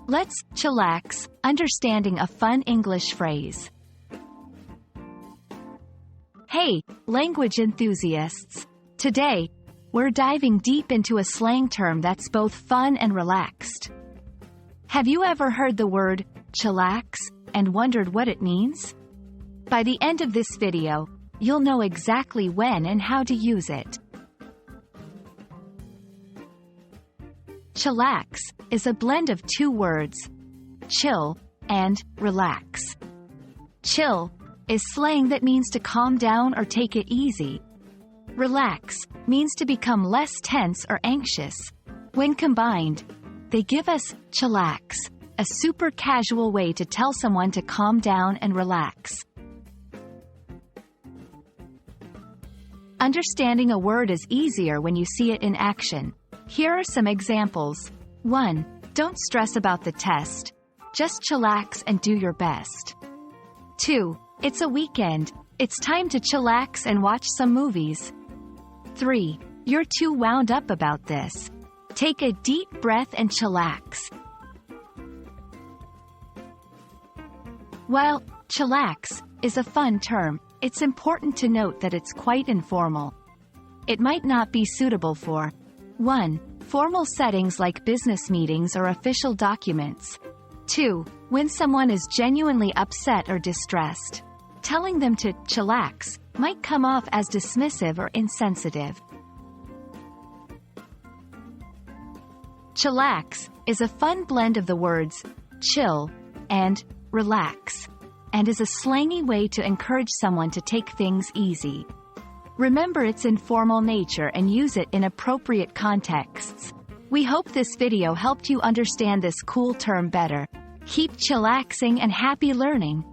Let's chillax, understanding a fun English phrase. Hey, language enthusiasts! Today, we're diving deep into a slang term that's both fun and relaxed. Have you ever heard the word chillax and wondered what it means? By the end of this video, you'll know exactly when and how to use it. Chillax is a blend of two words, chill and relax. Chill is slang that means to calm down or take it easy. Relax means to become less tense or anxious. When combined, they give us chillax, a super casual way to tell someone to calm down and relax. Understanding a word is easier when you see it in action. Here are some examples. 1. Don't stress about the test. Just chillax and do your best. 2. It's a weekend. It's time to chillax and watch some movies. 3. You're too wound up about this. Take a deep breath and chillax. While chillax is a fun term, it's important to note that it's quite informal. It might not be suitable for 1. Formal settings like business meetings or official documents. 2. When someone is genuinely upset or distressed. Telling them to chillax might come off as dismissive or insensitive. Chillax is a fun blend of the words chill and relax, and is a slangy way to encourage someone to take things easy. Remember its informal nature and use it in appropriate contexts. We hope this video helped you understand this cool term better. Keep chillaxing and happy learning!